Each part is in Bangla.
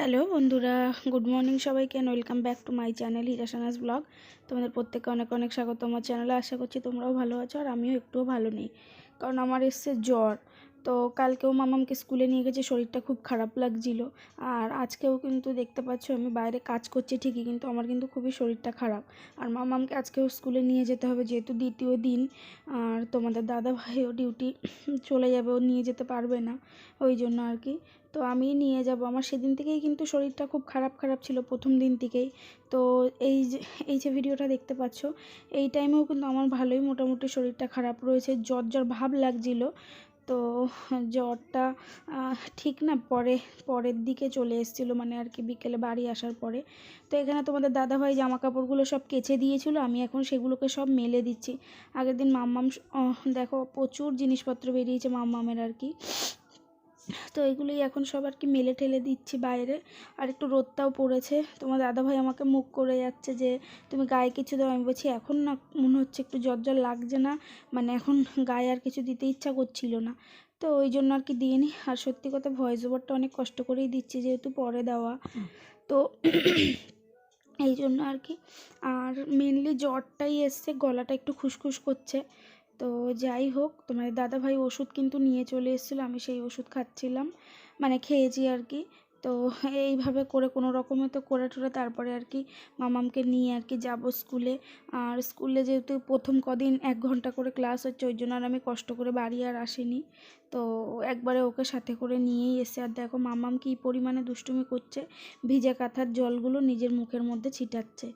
হ্যালো বন্ধুরা, গুড মর্নিং সবাইকে, welcome back to my channel হিরাসানাস ব্লগ। তোমাদের প্রত্যেককে অনেক অনেক স্বাগত আমার চ্যানেলে। আশা করছি তোমরাও ভালো আছো, আর আমিও একটুও ভালো নেই, কারণ আমার এসছে জ্বর। তো কালকেও মামামকে স্কুলে নিয়ে গেছে, শরীরটা খুব খারাপ লাগছিল। আর আজকেও কিন্তু দেখতে পাচ্ছ আমি বাইরে কাজ করছি ঠিকই, কিন্তু আমার কিন্তু খুবই শরীরটা খারাপ। আর মামামকে আজকেও স্কুলে নিয়ে যেতে হবে, যেহেতু দ্বিতীয় দিন। আর তোমাদের দাদা ভাইও ডিউটি চলে যাবে, ও নিয়ে যেতে পারবে না, ওই জন্য আর কি। তো আমিই নিয়ে যাব। আমার সেদিন থেকেই কিন্তু শরীরটা খুব খারাপ ছিল, প্রথম দিন থেকেই। তো এই যে ভিডিওটা দেখতে পাচ্ছ, এই টাইমেও কিন্তু আমার ভালোই মোটামুটি শরীরটা খারাপ রয়েছে, জ্বর ভাব লাগছিল। তো জ্বরটা ঠিক না পরের দিকে চলে এসেছিলো, মানে আর কি বিকেলে বাড়ি আসার পরে। তো এখানে তোমাদের দাদাভাই জামা কাপড়গুলো সব কেচে দিয়েছিল, আমি এখন সেগুলোকে সব মেলে দিচ্ছি। আগের দিন মাম্মাম দেখো প্রচুর জিনিসপত্র বেরিয়েছে মাম্মামের আর কি। তো এগুলোই এখন সব আর কি মেলে ঠেলে দিচ্ছি বাইরে। আর একটু রোদটাও পড়েছে। তোমার দাদাভাই আমাকে মুখ করে যাচ্ছে যে তুমি গায়ে কিছু দাও। আমি বলছি এখন না, মনে হচ্ছে একটু জ্বর লাগছে না, মানে এখন গায়ে আর কিছু দিতে ইচ্ছা করছিল না। তো ওই জন্য আর কি দিইনি। আর সত্যি কথা ভয়েস ওভারটা অনেক কষ্ট করেই দিচ্ছি, যেহেতু পরে দেওয়া। তো এই জন্য আর কি। আর মেনলি জ্বরটাই এসছে, গলাটা একটু খুসখুস করছে। তো যাই হোক, তোমার দাদাভাই ওষুধ কিন্তু নিয়ে চলে এসেছিলো, আমি সেই ওষুধ খাচ্ছিলাম, মানে খেয়েছি আর কি। তো এইভাবে করে কোনো রকমে তো করে টোরে তারপরে আর কি মামামকে নিয়ে আর কি যাব স্কুলে। আর স্কুলে যেহেতু প্রথম কদিন 1 ঘন্টা করে ক্লাস হচ্ছে, ওই জন্য আর আমি কষ্ট করে বাড়ি আর আসিনি। তো একবারে ওকে সাথে করে নিয়েই এসে, আর দেখো মামাম কী পরিমাণে দুষ্টুমি করছে, ভিজে কাঁথার জলগুলো নিজের মুখের মধ্যে ছিটাচ্ছে।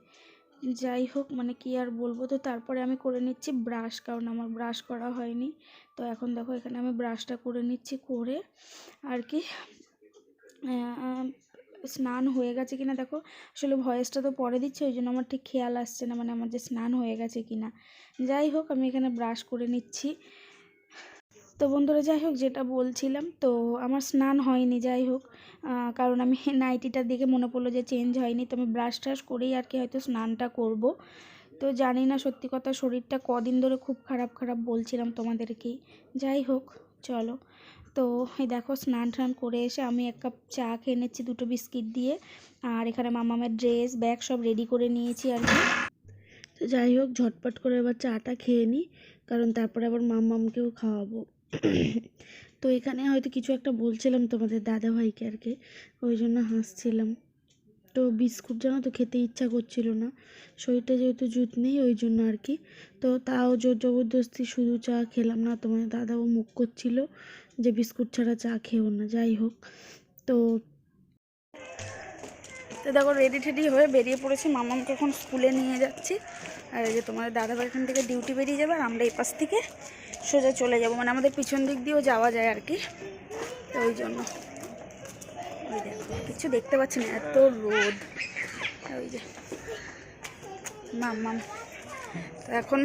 যাই হোক, মানে কি আর বলবো। তো তারপরে আমি করে নিচ্ছি ব্রাশ, কারণ আমার ব্রাশ করা হয়নি। তো এখন দেখো এখানে আমি ব্রাশটা করে নিচ্ছি, করে আর কি স্নান হয়ে গেছে কিনা দেখো। আসলে ভয়েসটা তো পরে দিচ্ছে, ওই জন্য আমার ঠিক খেয়াল আসছে না, মানে আমার যে স্নান হয়ে গেছে কিনা। যাই হোক, আমি এখানে ব্রাশ করে নিচ্ছি। তো বন্ধুরা, যাই হোক, যেটা বলছিলাম, তো আমার স্নান হয়নি। যাই হোক, কারণ আমি নাইটিটা দেখে মনে পড়লো যে চেঞ্জ হয়নি, তো আমি ব্রাশ ট্রাশ করেই আর কি হয়তো স্নানটা করব। তো জানি না, সত্যি কথা শরীরটা কদিন ধরে খুব খারাপ বলছিলাম তোমাদেরকেই। যাই হোক, চলো। তো এই দেখো স্নান টান করে এসে আমি 1 কাপ চা খেয়ে নিচ্ছি 2টো বিস্কিট দিয়ে। আর এখানে মামামের ড্রেস ব্যাগ সব রেডি করে নিয়েছি আর কি। তো যাই হোক, ঝটপট করে এবার চাটা খেয়ে নিই, কারণ তারপরে আবার মাম্মামকেও খাওয়াবো। তো এখানে হয়তো কিছু একটা বলছিলাম তোমাদের দাদাভাইকে আর কি, ওই জন্য হাসছিলাম। তো বিস্কুট জানো তো খেতে ইচ্ছা করছিল না, শরীরটা যেহেতু জুত নেই, ওই জন্য আর কি। তো তাও জোর জবরদস্তি শুধু চা খেলাম না, তোমার দাদাও মুখ করছিল যে বিস্কুট ছাড়া চা খেও না। যাই হোক, তো দেখো রেডি টেডি হয়ে বেরিয়ে পড়েছি, মামামকে এখন স্কুলে নিয়ে যাচ্ছি। আর এই যে তোমার দাদাভাই এখান থেকে ডিউটি বেরিয়ে যাবে, আর আমরা এই পাশ থেকে সোজা চলে যাব, মানে আমাদের পিছন দিক দিয়েও যাওয়া যায় আর কি। তো ওই জন্য ওই দেখো কিছু দেখতে পাচ্ছি না, এত রোদ। ওই যে মাম তো এখন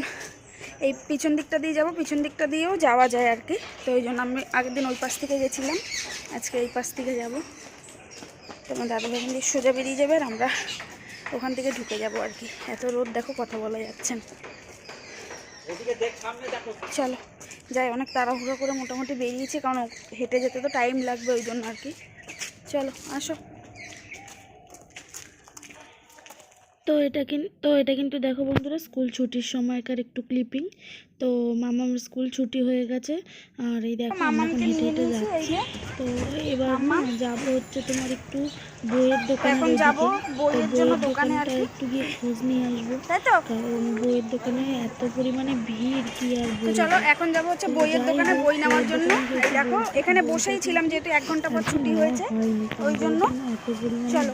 এই পিছন দিকটা দিয়ে যাব, পিছন দিকটা দিয়েও যাওয়া যায় আর কি। তো ওই জন্য আমি আগের দিন ওই পাশ থেকে গেছিলাম, আজকে এই পাশ থেকে যাব। তোমার দাদাভাই এখান থেকে সোজা বেরিয়ে যাবে, আর আমরা ওখান থেকে ঢুকে যাব আর কি। এত রোদ দেখো, কথা বলা যাচ্ছে না। চলো যাই, অনেক তাড়াহুড়ো করে মোটামুটি বেরিয়েছি, কারণ হেঁটে যেতে তো টাইম লাগবে, ওই জন্য আর কি। চলো আসো। তো এটা কিন্তু দেখো বন্ধুরা, স্কুল ছুটির সময়কার একটু ক্লিপিং। তো মামার স্কুল ছুটি হয়ে গেছে, আর এই দেখো আমরা এখন হেঁটে হেঁটে যাচ্ছি। তো এবার না যাবো হচ্ছে তোমার একটু বইয়ের দোকানে, এখন যাবো বইয়ের জন্য দোকানে আর কি, একটু গিয়ে খোঁজ নিয়ে আসবো, কারণ বইয়ের দোকানে এত পরিমাণে ভিড় কি আর বলবো। চলো এখন যাবো হচ্ছে বইয়ের দোকানে বই নেওয়ার জন্য। দেখো এখানে বসেই ছিলাম, যেহেতু 1 ঘন্টা পর ছুটি হয়েছে, ওই জন্য। চলো,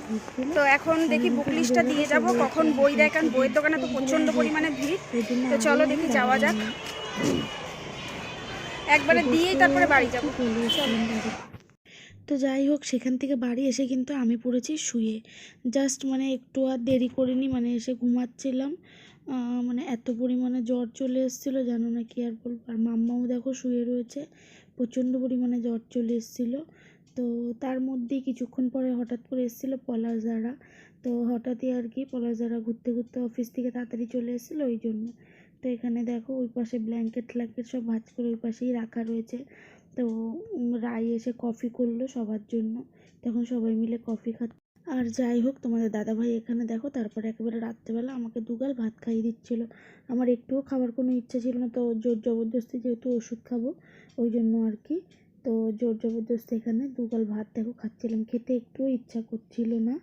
তো এখন দেখি বুক লিস্টটা দিয়ে যাব, কখন বই দেয়, কারণ বইয়ের দোকানে তো প্রচণ্ড পরিমাণে ভিড়। তো চলো দেখি যাওয়া যাক, একবারে দিয়েই তারপরে বাড়ি যাবো। তো যাই হোক, সেখান থেকে বাড়ি এসে কিন্তু আমি পড়েছি শুয়ে, জাস্ট মানে একটু আর দেরি করিনি, মানে এসে ঘুমাচ্ছিলাম। মানে এত পরিমাণে জ্বর চলে এসেছিলো, জানো না কি আর বলবো। আর মাম্মাও দেখো শুয়ে রয়েছে, প্রচণ্ড পরিমাণে জ্বর চলে এসেছিলো। তো তার মধ্যেই কিছুক্ষণ পরে হঠাৎ করে এসেছিলো পলাশদারা। তো হঠাৎই আর কি পলাশদারা ঘুরতে ঘুরতে অফিস থেকে তাড়াতাড়ি চলে এসেছিলো, ওই জন্য। তো এখানে দেখো ওই পাশে ব্ল্যাঙ্কেট ফ্ল্যাঙ্কেট সব ভাঁজ করে ওই পাশেই রাখা রয়েছে। তো রাই এসে কফি করলো সবার জন্য, তো তখন সবাই মিলে কফি খাচ্ছে। আর যাই হোক, তোমাদের দাদাভাই এখানে দেখো তারপরে একেবারে রাত্রেবেলা আমাকে দুগাল ভাত খাইয়ে দিচ্ছিল। আমার একটুও খাবার কোনো ইচ্ছা ছিল না, তো জোর জবরদস্তি যেহেতু ওষুধ খাবো ওই জন্য আর কি, তো জোর জবরদস্তি এখানে দুগাল ভাত দেখো খাচ্ছিলাম, খেতে একটুও ইচ্ছা করছিল না।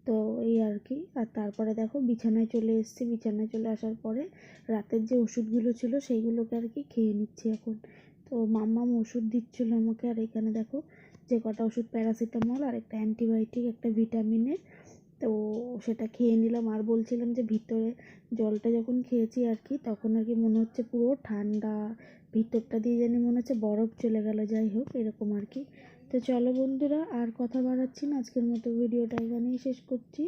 তো এই আর কি। আর তারপরে দেখো বিছানায় চলে এসেছি, বিছানায় চলে আসার পরে রাতের যে ওষুধগুলো ছিল সেইগুলোকে আর কি খেয়ে নিচ্ছি এখন। তো মাম্মাম ওষুধ দিচ্ছিলো আমাকে, আর এখানে দেখো যে কটা ওষুধ, প্যারাসিটামল আর একটা অ্যান্টিবায়োটিক একটা ভিটামিনের, তো সেটা খেয়ে নিলাম। আর বলছিলাম যে ভিতরে জলটা যখন খেয়েছি আর কি, তখন আর কি মনে হচ্ছে পুরো ঠান্ডা, ভিতরটা দিয়ে জানি মনে হচ্ছে বরফ চলে গেল। যাই হোক এরকম আর কি। তো চলো বন্ধুরা, আর কথা বাড়াচ্ছি না, আজকের মতো ভিডিওটা এখানেই শেষ করছি।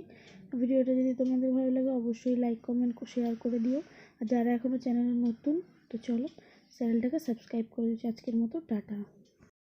ভিডিওটা যদি তোমাদের ভালো লাগে অবশ্যই লাইক কমেন্ট শেয়ার করে দিও। আর যারা এখনও চ্যানেলে নতুন, তো চলো চ্যানেলটাকে সাবস্ক্রাইব করে দিচ্ছি। আজকের মতো টাটা।